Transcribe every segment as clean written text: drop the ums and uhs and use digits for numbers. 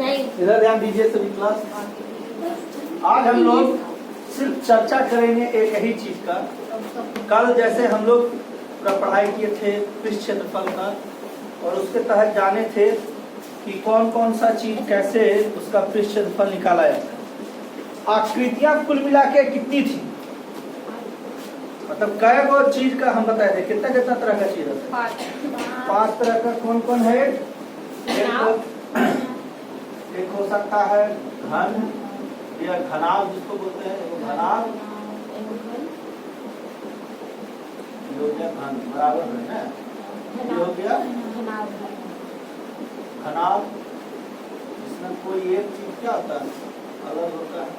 इधर ध्यान दीजिए सभी क्लास। आज हम लोग सिर्फ चर्चा करेंगे एक ही चीज का। कल जैसे हम लोग पूरा पढ़ाई किए थे पृष्ठ क्षेत्रफल का, और उसके तहत जाने थे कि कौन कौन सा चीज कैसे उसका पृष्ठ क्षेत्रफल निकाला जाता है। आकृतियां कुल मिला के कितनी थी, मतलब कै गो चीज का हम बताए थे, कितना कितना तरह का चीज होता है। 5 तरह का कौन कौन है। एक हो सकता है घन या घनाभ जिसको बोलते हैं, वो घनाभ हो गया, घन बराबर है ना, ये हो गया घनाभ, इसमें कोई एक चीज क्या होता है अलग होता है।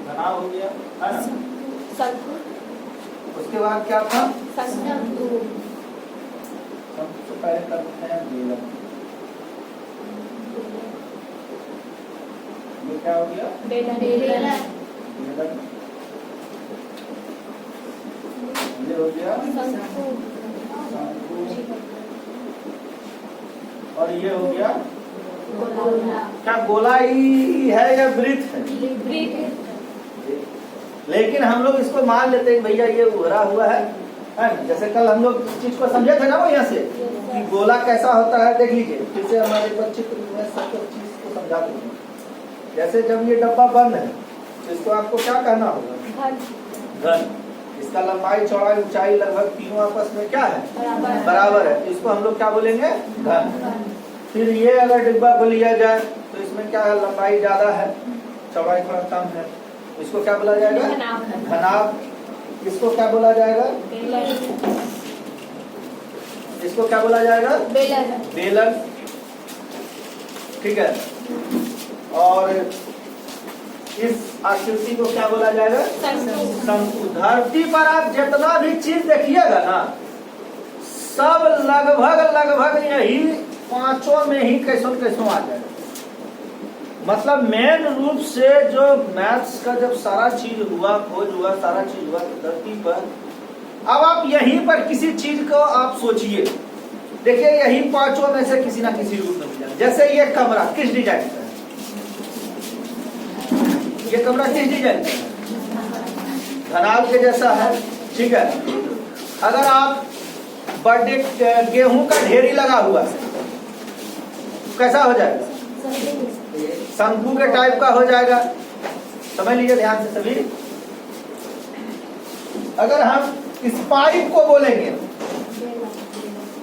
घनाभ हो गया है ना। उसके बाद क्या था, शंकु से पहले करते हैं बेलन। ये क्या हो गया, बेलन। ये हो गया शंकु, और ये हो गया गोला। क्या गोला ही है या वृत्त है? लेकिन हम लोग इसको मान लेते हैं भैया ये उभरा हुआ है। जैसे कल हम लोग इस चीज को समझे थे ना, वो यहाँ से कि गोला कैसा होता है। देख लीजिए फिर से हमारे बच्चे को सब चीज को समझा देंगे। जैसे जब ये डब्बा बंद है तो इसको आपको क्या कहना होगा, घन। इसका लंबाई चौड़ाई ऊंचाई लगभग तीनों आपस में क्या है, बराबर है। इसको हम लोग क्या बोलेंगे, घन। फिर ये अगर डिब्बा को लिया जाए तो इसमें क्या है, लंबाई ज्यादा है, चौड़ाई थोड़ा कम है, इसको क्या बोला जाएगा, घनाभ। इसको क्या बोला जाएगा, इसको क्या बोला जाएगा, बेलन। ठीक है। और इस आकृति को क्या बोला जाएगा, शंकु। धरती पर आप जितना भी चीज देखिएगा ना, सब लगभग यही पांचों में ही कैसों कैसों आ जाएगा। मतलब मेन रूप से जो मैथ्स का जब सारा चीज हुआ, खोज हुआ, सारा चीज हुआ तो धरती पर। अब आप यहीं पर किसी चीज को आप सोचिए, देखिए यही पांचों में से किसी ना किसी रूप में मिला। जैसे ये कमरा किस डिजाइन का है, ये कमरा किस डिजाइन का है, घनाभ के जैसा है। ठीक है। अगर आप बर्थडे गेहूं का ढेरी लगा हुआ है कैसा हो जाएगा, शंकु के टाइप का हो जाएगा। समझ लीजिए ध्यान से सभी। अगर हम इस पाइप को बोलेंगे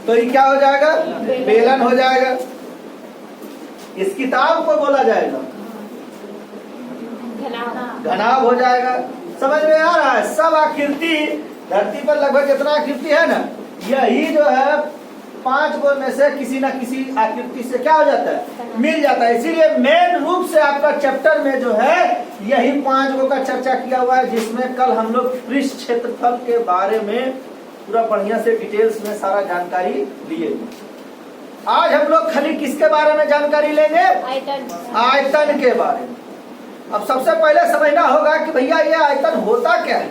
तो ये क्या हो जाएगा, बेलन हो जाएगा। इस किताब को बोला जाएगा, घनाभ हो जाएगा। समझ में आ रहा है। सब आकृति धरती पर लगभग जितना आकृति है ना, यही जो है 5 गो में से किसी ना किसी आकृति से क्या हो जाता है, मिल जाता है। इसीलिए मेन रूप से आपका चैप्टर में जो है यही 5 गो का चर्चा किया हुआ है, जिसमें कल हम लोग पृष्ठ क्षेत्रफल के बारे में पूरा बढ़िया से डिटेल्स में सारा जानकारी लिए। आज हम लोग खाली किसके बारे में जानकारी लेंगे, आयतन के बारे में। अब सबसे पहले समझना होगा कि भैया ये आयतन होता क्या है।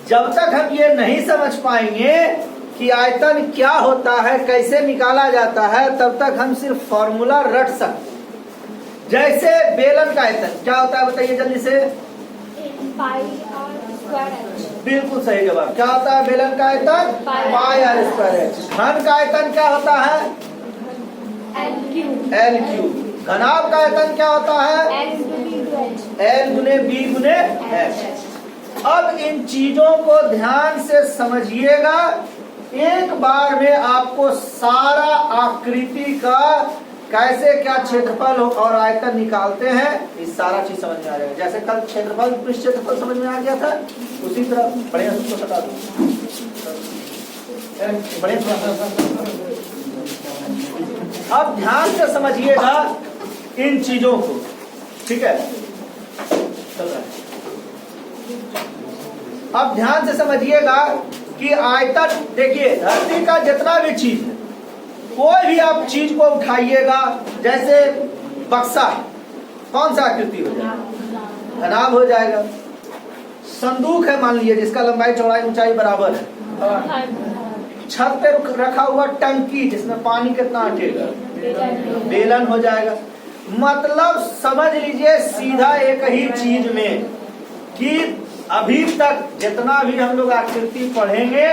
जब तक हम ये नहीं समझ पाएंगे कि आयतन क्या होता है, कैसे निकाला जाता है, तब तक हम सिर्फ फॉर्मूला रट सकते। जैसे बेलन का आयतन क्या होता है बताइए जल्दी से। बिल्कुल सही जवाब। क्या होता है बेलन का आयतन, पाई आर स्क्वायर एच। घन का आयतन क्या होता है, एल क्यूब। घनाभ का आयतन क्या होता है, एल गुने बी गुने एच। अब इन चीजों को ध्यान से समझिएगा। एक बार में आपको सारा आकृति का कैसे क्या क्षेत्रफल और आयतन निकालते हैं, इस सारा चीज समझ में आ जाएगा। जैसे कल क्षेत्रफल पृष्ठ क्षेत्रफल समझ में आ गया था, उसी तरह बढ़िया उसको बता दो। अब ध्यान से समझिएगा इन चीजों को। ठीक है, चल रहा है। अब ध्यान से समझिएगा कि आयतन, देखिए धरती का जितना भी चीज है, कोई भी आप चीज को उठाइएगा, जैसे बक्सा, कौन सा आकृति हो जाएगा, घनाभ हो जाएगा। संदूक है मान लीजिए जिसका लंबाई चौड़ाई ऊंचाई बराबर है, छत पे रखा हुआ टंकी जिसमें पानी कितना अटेगा, बेलन हो जाएगा। मतलब समझ लीजिए सीधा एक ही चीज में कि अभी तक जितना भी हम लोग आकृति पढ़ेंगे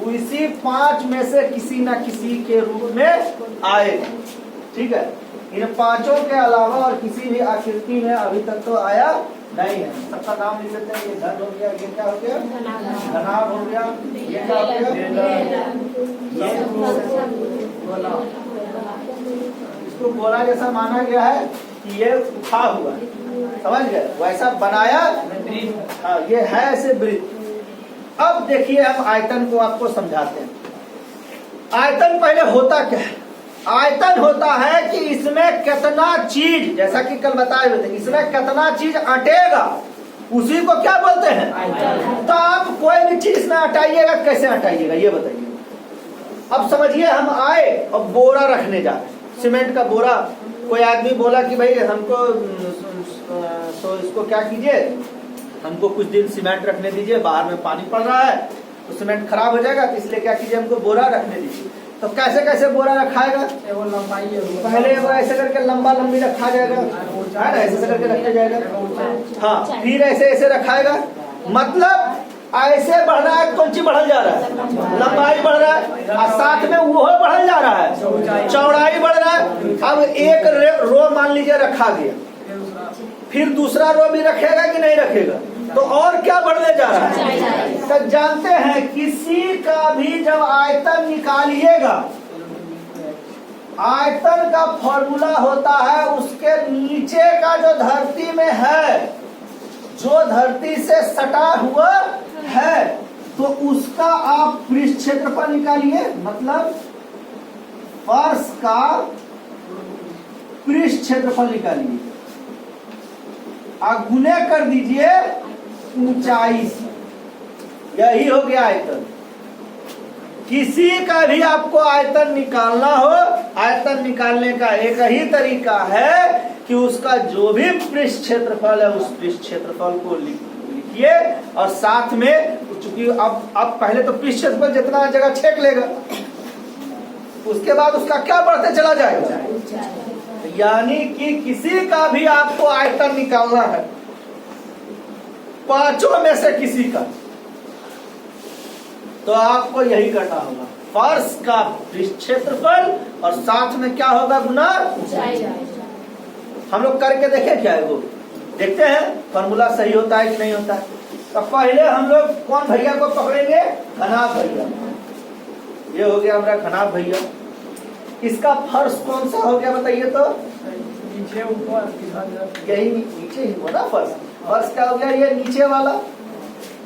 उसी 5 में से किसी न किसी के रूप में आएगा। ठीक है, इन 5 के अलावा और किसी भी आकृति में अभी तक तो आया नहीं है। सबका नाम लिख लेते हैं। ये धन हो गया, ये क्या हो गया, धनाभ हो गया, ये क्या हो गया, इसको गोला जैसा माना गया है कि ये उठा हुआ है, समझ गए, वैसा बनाया। हाँ, ये है ऐसे वृत्त। अब देखिए हम आयतन को आपको समझाते हैं। आयतन पहले होता क्या है? आयतन होता है कि इसमें कितना चीज, जैसा कि कल बताए हुए थे, इसमें कितना चीज अटेगा उसी को क्या बोलते हैं। तो आप कोई भी चीज में हटाइएगा, कैसे हटाइएगा ये बताइए। अब समझिए हम आए और बोरा रखने जा रहे, सीमेंट का बोरा। कोई आदमी बोला कि भाई हमको तो इसको क्या कीजिए, हमको कुछ दिन सीमेंट रखने दीजिए, बाहर में पानी पड़ रहा है तो सीमेंट खराब हो जाएगा, तो इसलिए क्या कीजिए हमको बोरा रखने दीजिए। तो कैसे कैसे बोरा रखाएगा? पहले वो ऐसे करके लंबा लंबी रखा जाएगा, ऐसे करके रखा जाएगा। हाँ, फिर ऐसे ऐसे रखाएगा। मतलब ऐसे बढ़ रहा है, कौन चीज बढ़ल जा रहा है, लंबाई बढ़ रहा है, और साथ में वो बढ़ल जा रहा है, चौड़ाई बढ़ रहा है। अब एक रो मान लीजिए रखा गया, फिर दूसरा रो भी रखेगा कि नहीं रखेगा, तो और क्या बढ़ने जा रहा है। तो जानते हैं किसी का भी जब आयतन निकालिएगा, आयतन का फॉर्मूला होता है उसके नीचे का जो धरती में है, जो धरती से सटा हुआ है, तो उसका आप पृष्ठ क्षेत्रफल निकालिए। मतलब फर्श का पृष्ठ क्षेत्रफल निकालिए और गुने कर दीजिए ऊंचाई से, यही हो गया आयतन। किसी का भी आपको आयतन निकालना हो, आयतन निकालने का एक ही तरीका है कि उसका जो भी पृष्ठ क्षेत्रफल है उस पृष्ठ क्षेत्रफल को लिखिए, और साथ में चूंकि अब पहले तो पृष्ठ क्षेत्रफल जितना जगह छेक लेगा, उसके बाद उसका क्या बढ़ते चला जाएगा। यानी कि किसी का भी आपको आयतन निकालना है, 5 में से किसी का, तो आपको यही करना होगा, फर्श का पृष्ठ क्षेत्रफल और साथ में क्या होगा, गुना ऊंचाई। हम लोग करके देखें क्या है वो, देखते हैं फॉर्मूला सही होता है कि नहीं होता है। तो पहले हम लोग कौन भैया को पकड़ेंगे, घनाभ भैया। ये हो गया हमारा घनाभ भैया। इसका फर्श कौन सा हो गया बताइए तो, नीचे ऊपर, यही नीचे ही हो ना फर्श। फर्श क्या हो गया, ये नीचे वाला।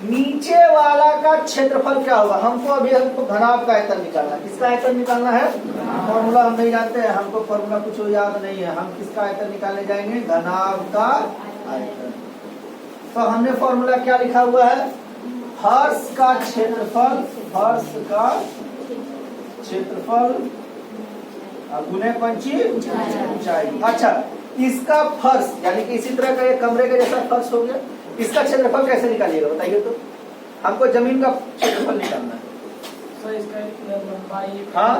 नीचे वाला का क्षेत्रफल क्या होगा, हमको घनाभ का आयतन निकालना है। किसका आयतन निकालना है, फॉर्मूला हम नहीं जानते हैं, हमको फॉर्मूला कुछ याद नहीं है। हम किसका आयतन निकालने जाएंगे, घनाभ का आयतन। तो हमने फॉर्मूला क्या लिखा हुआ है, फर्श का क्षेत्रफल, फर्श का क्षेत्रफल गुने पंची ऊंचाई। अच्छा, इसका फर्श यानी कि इसी तरह का एक कमरे का जैसा फर्श हो गया, इसका क्षेत्रफल कैसे निकालिएगा बताइए तो। हमको जमीन का क्षेत्रफल निकालना है। हाँ,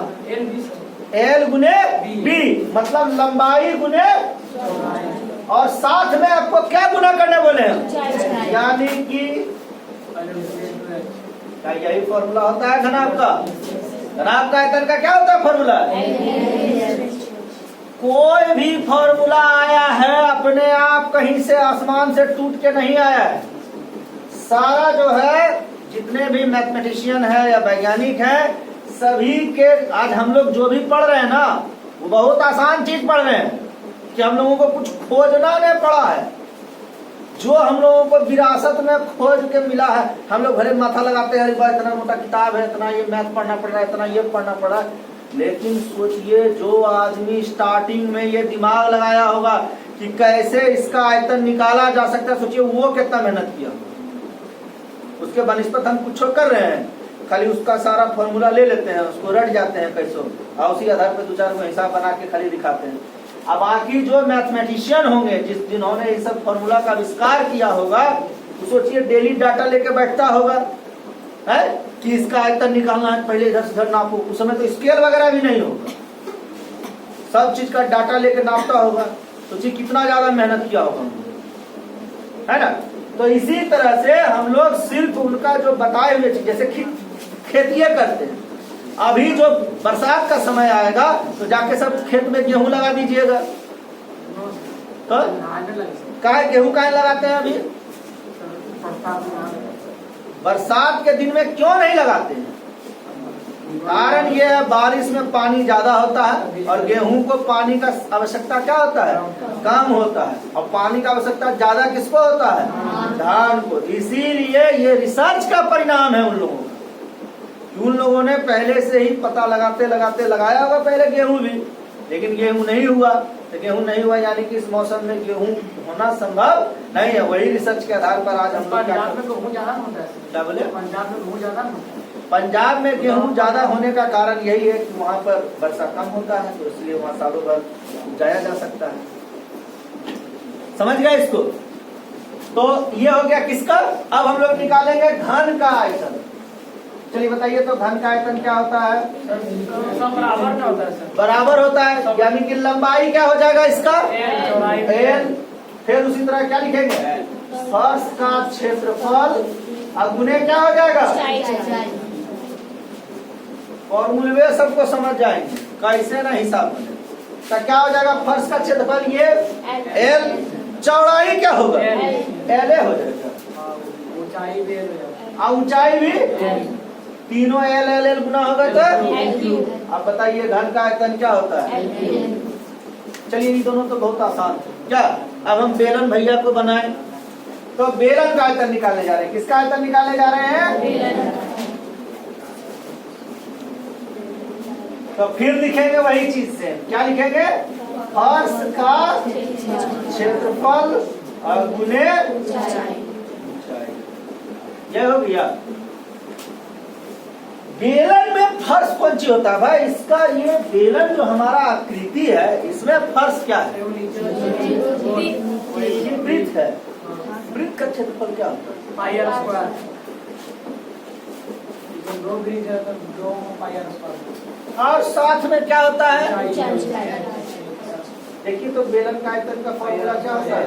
एल गुने बी, मतलब लंबाई गुने, और साथ में आपको क्या गुना करने बोले हैं, यानी कि यही फॉर्मूला होता है घनाभ का। घनाभ का आयतन का क्या होता है फॉर्मूला, कोई भी फॉर्मूला आया है अपने आप कहीं से आसमान से टूट के नहीं आया है। सारा जो है जितने भी मैथमेटिशियन है या वैज्ञानिक है, सभी के आज हम लोग जो भी पढ़ रहे हैं ना, वो बहुत आसान चीज पढ़ रहे हैं कि हम लोगों को कुछ खोजना नहीं पड़ा है। जो हम लोगों को विरासत में खोज के मिला है, हम लोग भले माथा लगाते हैं, इतना मोटा किताब है, इतना ये मैथ पढ़ना पड़ रहा है, इतना ये पढ़ना पड़ रहा है। लेकिन सोचिए जो आदमी स्टार्टिंग में ये दिमाग लगाया होगा कि कैसे इसका आयतन निकाला जा सकता है, सोचिए वो कितना मेहनत किया। उसके बनिस्बत हम कुछ कर रहे हैं, खाली उसका सारा फॉर्मूला ले लेते हैं, उसको रट जाते हैं कैसो, और उसी आधार पर 2-4 को हिसाब बना के खाली दिखाते हैं। अब बाकी जो मैथमेटिशियन होंगे जिन्होंने इस सब फॉर्मूला का आविष्कार किया होगा, तो सोचिए डेली डाटा लेके बैठता होगा है कि इसका आयतन निकालना है, पहले इधर से इधर नापो। उस समय तो स्केल वगैरह भी नहीं होगा, सब चीज का डाटा लेके नापता होगा। सोचिए कितना ज्यादा मेहनत किया होगा है ना। तो इसी तरह से हम लोग सिर्फ उनका जो बताए हुए चीज, जैसे खेतियां करते हैं, अभी जो बरसात का समय आएगा तो जाके सब खेत में गेहूं लगा दीजिएगा। तो काहे गेहूं काहे लगाते हैं अभी? बरसात के दिन में क्यों नहीं लगाते हैं? कारण ये है बारिश में पानी ज्यादा होता है और गेहूं को पानी का आवश्यकता क्या होता है? कम होता है। और पानी का आवश्यकता ज्यादा किसको होता है? धान को। इसीलिए ये रिसर्च का परिणाम है उन लोगों का। उन लोगों ने पहले से ही पता लगाते लगाते लगाया होगा पहले गेहूं भी, लेकिन गेहूं नहीं हुआ। तो गेहूं नहीं हुआ यानी कि इस मौसम में गेहूं होना संभव नहीं है। वही रिसर्च के आधार पर आज हम लोग क्या बोले, पंजाब में गेहूं ज्यादा होने का कारण यही है कि वहाँ पर वर्षा कम होता है, तो इसलिए वहाँ सालों भर उगाया जा सकता है। समझ गए इसको? तो ये हो गया किसका। अब हम लोग निकालेंगे घन का आयतन। चलिए बताइए तो घन का आयतन क्या होता है? बराबर होता है, यानी कि लंबाई क्या हो जाएगा इसका? एल। फिर उसी तरह क्या लिखेंगे? फर्श का क्षेत्रफल और गुने क्या हो जाएगा? फॉर्मूले सबको समझ जाएंगे कैसे ना हिसाब में। तो क्या हो जाएगा? फर्श का क्षेत्रफल ये एल, चौड़ाई क्या होगा? एल हो जाएगा, ऊंचाई भी तीनों एल एल एल गुना होगा तो। अब बताइए घन का आयतन क्या होता है? चलिए ये दोनों तो बहुत आसान है क्या। अब हम बेलन भैया को बनाए, तो बेलन का आयतन निकालने जा रहे हैं। किसका आयतन निकालने जा रहे हैं? तो फिर लिखेंगे वही चीज से, क्या लिखेंगे? फर्श का क्षेत्रफल और गुने ऊंचाई। यह हो गया। बेलन में फर्श कौन सी होता है भाई? इसका ये बेलन जो हमारा आकृति है इसमें फर्श क्या है? ये वृत्त है। वृत्त का क्षेत्रफल क्या होता है? पाई आर स्क्वायर। दो ब्रिज है तो दो पाई आर स्क्वायर। और साथ में क्या होता है? देखिए तो बेलन का आयतन का फॉर्मूला क्या होता है?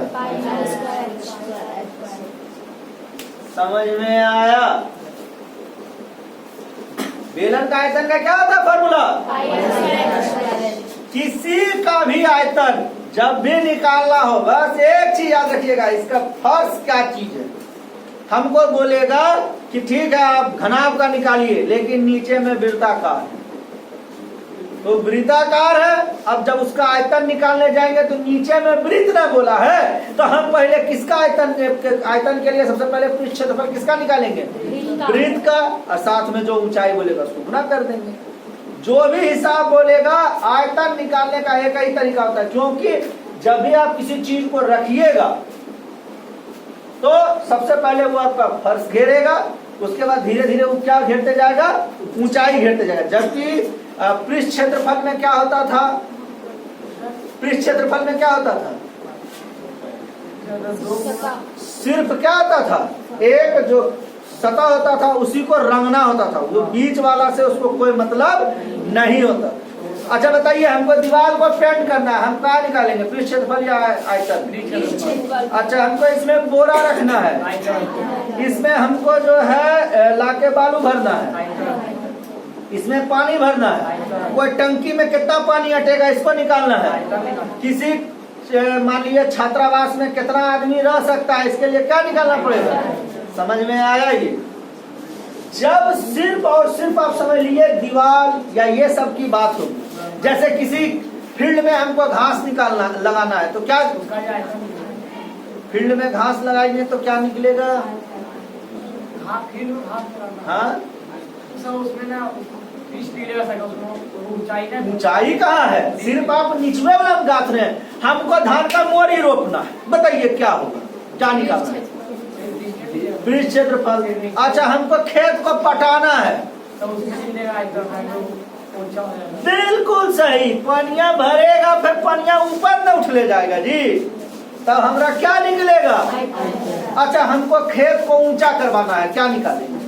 समझ में आया? बेलन का आयतन का क्या होता है फॉर्मूला? किसी का भी आयतन जब भी निकालना हो, बस एक चीज याद रखिएगा, इसका फर्श क्या चीज है। हमको बोलेगा कि ठीक है आप घनाभ का निकालिए, लेकिन नीचे में वृत्ताकार है, तो वृत्ताकार है। अब जब उसका आयतन निकालने जाएंगे तो नीचे में वृत्त न बोला है, तो हम पहले किसका आयतन के लिए सबसे पहले पृष्ठ क्षेत्रफल किसका निकालेंगे? वृत्त का। और साथ में जो ऊंचाई बोलेगा उसको गुना कर देंगे। जो भी हिसाब बोलेगा, आयतन निकालने का एक ही तरीका होता है, क्योंकि जब भी आप किसी चीज को रखिएगा तो सबसे पहले वो आपका फर्श घेरेगा, उसके बाद धीरे धीरे वो क्या घेरते जाएगा? ऊंचाई घेरते जाएगा। जबकि पृष्ठ क्षेत्रफल में क्या होता था? पृष्ठ क्षेत्रफल में क्या होता था? सिर्फ क्या होता था? एक जो सतह होता था उसी को रंगना होता था, वो बीच वाला से उसको कोई मतलब नहीं होता। अच्छा बताइए, हमको दीवार को पेंट करना है, हम क्या निकालेंगे? पृष्ठ क्षेत्रफल या आयतन? अच्छा, हमको इसमें बोरा रखना है, इसमें हमको जो है लाके बालू भरना है, इसमें पानी भरना है, कोई टंकी में कितना पानी अटेगा इसको निकालना है, किसी मान लीजिए छात्रावास में कितना आदमी रह सकता है इसके लिए क्या निकालना पड़ेगा। समझ में आया? ये जब सिर्फ और सिर्फ आप समझ लीजिए दीवार या ये सब की बात होगी, जैसे किसी फील्ड में हमको घास निकालना लगाना है, तो क्या फील्ड में घास लगाएंगे तो क्या निकलेगा? हाँ, उसमें ना ऊंचाई कहाँ है? सिर्फ आप निचले वाला गाथ रहे हैं, हमको धान का मोरी रोपना है, बताइए क्या होगा? क्या निकालना है? पृष्ठ क्षेत्रफल। अच्छा, हमको खेत को पटाना है, तो बिल्कुल सही, पनिया भरेगा फिर पनिया ऊपर न उठ ले जाएगा जी। तब हमरा क्या निकलेगा? अच्छा, हमको खेत को ऊंचा करवाना है, क्या निकालेंगे?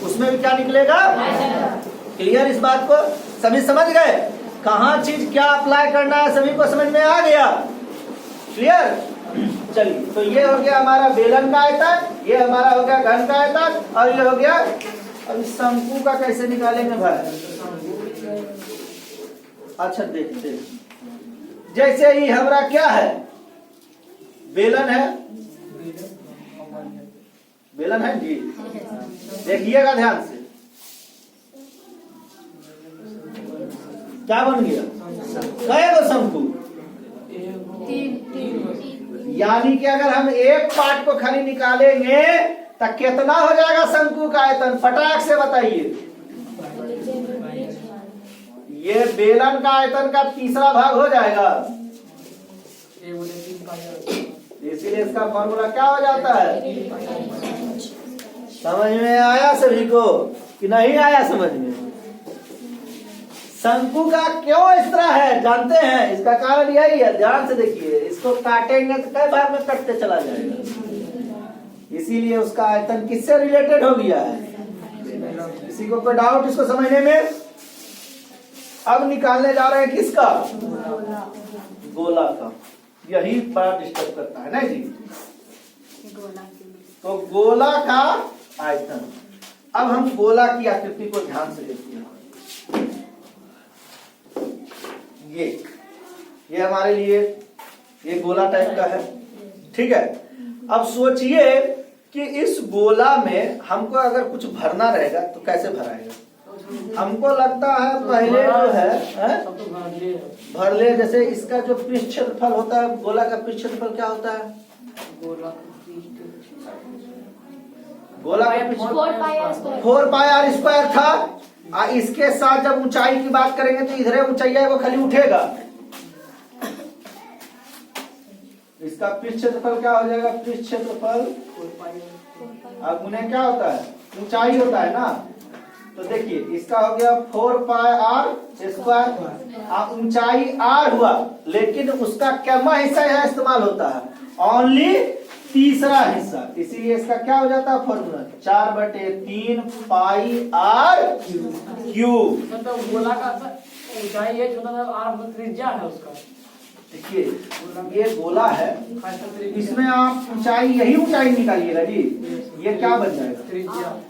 उसमें भी क्या निकलेगा? क्लियर इस बात को सभी समझ गए? कहाँ चीज क्या अप्लाई करना है सभी को समझ में आ गया? क्लियर? चलिए, तो ये हो गया हमारा बेलन का आयतन, ये हमारा हो गया घन का आयतन, और ये हो गया। अब इस शंकु का कैसे निकालेंगे भाई? अच्छा देखते हैं। जैसे ही हमारा क्या है, बेलन है, बेलन है जी, देखिएगा ध्यान से, क्या बन गया? कई शंकु, यानी कि अगर हम एक पार्ट को खाली निकालेंगे तो कितना हो जाएगा शंकु का आयतन? फटाक से बताइए। ये बेलन का आयतन का तीसरा भाग हो जाएगा, इसीलिए इसका फॉर्मूला क्या हो जाता है? समझ में आया सभी को कि नहीं आया समझ में? शंकु का क्यों इस तरह है जानते हैं? इसका कारण यही है, ध्यान से देखिए, इसको काटेंगे तो कई भाग में कटते चला जाएगा, इसीलिए उसका आयतन किससे रिलेटेड हो गया है? किसी को कोई डाउट इसको समझने में? अब निकालने जा रहे हैं किसका? गोला का। यही बड़ा डिस्टर्ब करता है ना जी। तो गोला का आयतन, अब हम गोला की आकृति को ध्यान से देखते हैं। ये हमारे लिए ये गोला टाइप का है, ठीक है। अब सोचिए कि इस गोला में हमको अगर कुछ भरना रहेगा तो कैसे भराएगा? हमको लगता है पहले जो है भर ले, जैसे इसका जो पृष्ठ क्षेत्रफल होता है, गोला का पृष्ठ क्षेत्रफल क्या होता है? गोला का 4 पाई आर स्क्वायर था। इसके साथ जब ऊंचाई की बात करेंगे तो इधर ऊंचाई है वो खाली उठेगा, इसका पृष्ठ क्षेत्रफल क्या हो जाएगा? पृष्ठ क्षेत्रफल अब उन्हें क्या होता है? ऊंचाई होता है ना। तो देखिए इसका हो गया 4 पाई आर स्क्वायर, ऊंचाई आर हुआ, लेकिन उसका क्या हिस्सा यहाँ इस्तेमाल होता है? ओनली तीसरा हिस्सा, इसीलिए इसका क्या हो जाता है फॉर्मूला? 4/3 pi are cube. गोला का ऊंचाई है, आर त्रिज्या है उसका। देखिए ये गोला है, इसमें आप ऊंचाई, यही ऊंचाई निकालिएगा जी, ये क्या बन जाएगा? त्रिज्या।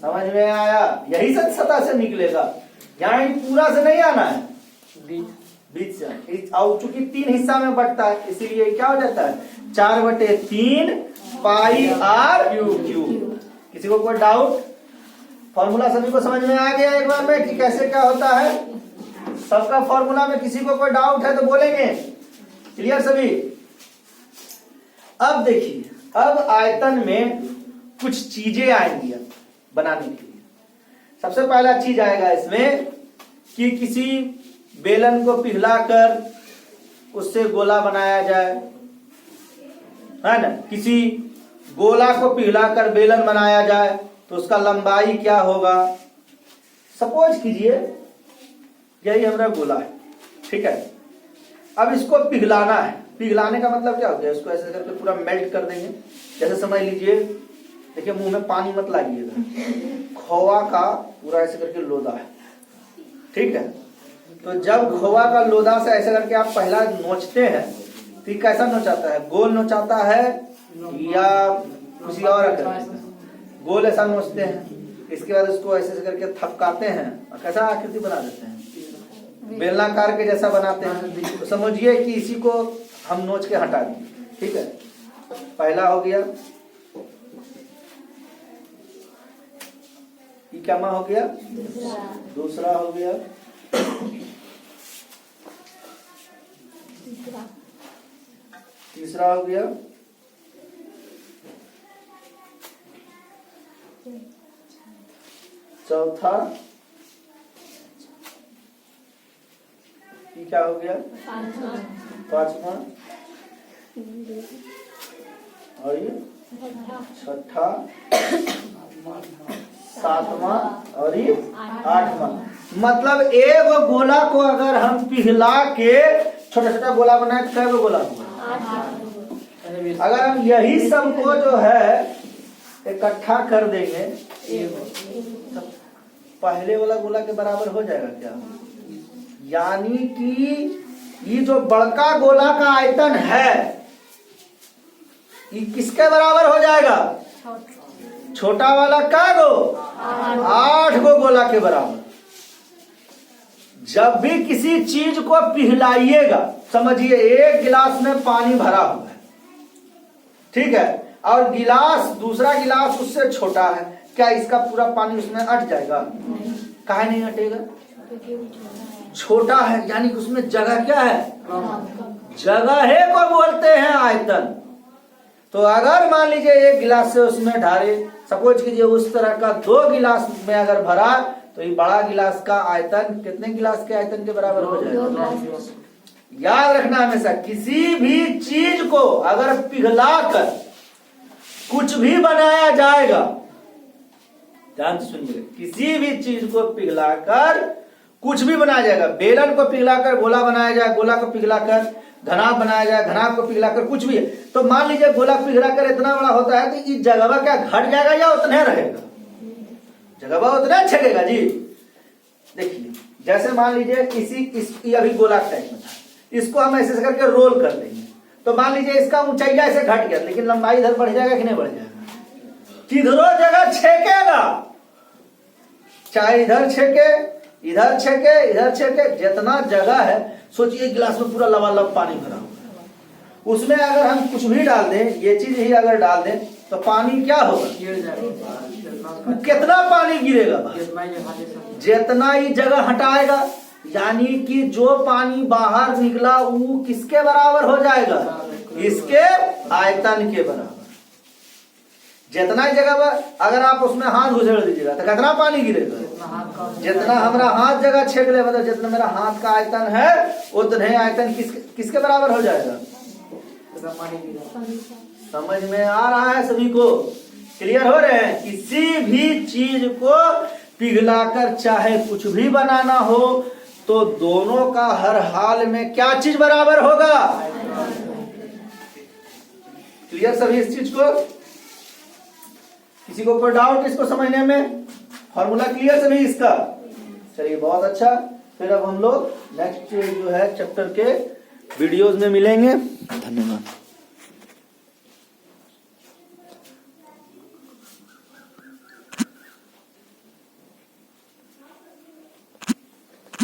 समझ में आया? यही सतह से निकलेगा, यहाँ पूरा से नहीं आना है, बीच से। और चूंकि 3 हिस्सा में बंटता है इसीलिए क्या हो जाता है? 4/3 पाई आर क्यूब। किसी को कोई डाउट? फॉर्मूला सभी को समझ में आ गया एक बार में कि कैसे क्या होता है? सबका फॉर्मूला में किसी को कोई डाउट है तो बोलेंगे। क्लियर सभी? अब देखिए, अब आयतन में कुछ चीजें आएंगी बनाने के लिए। सबसे पहला चीज आएगा इसमें कि किसी बेलन को पिघलाकर उससे गोला बनाया जाए, है ना। किसी गोला को पिघलाकर बेलन बनाया जाए तो उसका लंबाई क्या होगा? सपोज कीजिए यही हमारा गोला है, ठीक है। अब इसको पिघलाना है। पिघलाने का मतलब क्या हो गया? इसको ऐसे करके पूरा मेल्ट कर देंगे। जैसे समझ लीजिए, देखिए मुंह में पानी मत लागिएगा, खोआ का पूरा ऐसे करके लोदा है, ठीक है। तो जब खोआ का लोदा से ऐसे करके आप पहला नोचते हैं तो कैसा नोचाता है? गोल नोचाता है या किसी और? गोल ऐसा नोचते हैं, इसके बाद उसको ऐसे करके थपकाते हैं और कैसा आकृति बना देते हैं? बेलनाकार के जैसा बनाते हैं। तो समझिए कि इसी को हम नोच के हटा दें, ठीक है। पहला हो गया, ये क्या हो गया? दूसरा हो गया, तीसरा हो गया, चौथा, ये क्या हो गया? पांचवा, और ये छठा, सातवां और ये 8वां। मतलब एक गोला को अगर हम पिघला के छोटा छोटा गोला बनाए तो कै गो गोला हुआ? अगर हम यही सबको जो है इकट्ठा कर देंगे तो पहले वाला गोला के बराबर हो जाएगा क्या? यानी कि ये जो बड़का गोला का आयतन है ये किसके बराबर हो जाएगा? छोटा वाला का गो 8 गो गोला के बराबर। जब भी किसी चीज को पिघलाइएगा, समझिए एक गिलास में पानी भरा हुआ है, ठीक है, और गिलास दूसरा गिलास उससे छोटा है, क्या इसका पूरा पानी उसमें अट जाएगा? काहे नहीं अटेगा? छोटा है, यानी कि उसमें जगह क्या है? जगह है को बोलते हैं आयतन। तो अगर मान लीजिए एक गिलास से उसमें ढारे, सपोज कीजिए उस तरह का 2 गिलास में अगर भरा, तो ये बड़ा गिलास का आयतन कितने गिलास के आयतन के बराबर हो जाएगा? याद रखना हमेशा, किसी भी चीज को अगर पिघलाकर कुछ भी बनाया जाएगा, ध्यान से सुनिए, किसी भी चीज को पिघलाकर कुछ भी बनाया जाएगा। बेलन को पिघलाकर गोला बनाया जाए, गोला को पिघलाकर घनाभ बनाया जाए, घनाभ को पिघलाकर कुछ भी है। तो मान लीजिए गोला पिघलाकर इतना बड़ा होता है तो ये जगह क्या घट जाएगा या उतना रहेगा? जगह उतना छकेगा जी। देखिए जैसे मान लीजिए अभी गोला टाइप में था, इसको हम ऐसे करके रोल कर देंगे, तो मान लीजिए इसका ऊंचाई ऐसे घट गया, लेकिन लंबाई इधर बढ़ जाएगा कि नहीं बढ़ जाएगा? किधरों जगह छेकेगा, चाहे इधर छेके, इधर छेके, इधर छेके, जितना जगह है। सोचिए गिलास में पूरा लबालब पानी भरा हुआ है, उसमें अगर हम कुछ भी डाल दें, ये चीज ही अगर डाल दें, तो पानी क्या होगा? कितना पानी गिरेगा? जितना ही जगह हटाएगा, यानी कि जो पानी बाहर निकला वो किसके बराबर हो जाएगा? इसके आयतन के बराबर। जितना ही जगह पर अगर आप उसमें हाथ घुसेड़ दीजिएगा तो कितना पानी गिरेगा? जितना हमारा हाथ जगह छेक ले, मतलब जितना मेरा हाथ का आयतन है उतने आयतन किसके बराबर हो जाएगा? समझ में आ रहा है सभी को? क्लियर हो रहे हैं? किसी भी चीज को पिघलाकर चाहे कुछ भी बनाना हो तो दोनों का हर हाल में क्या चीज बराबर होगा? क्लियर सभी इस चीज को? किसी को कोई डाउट इसको समझने में? फॉर्मूला क्लियर सभी इसका? चलिए बहुत अच्छा। फिर अब हम लोग नेक्स्ट जो है चैप्टर के वीडियोस में मिलेंगे। धन्यवाद।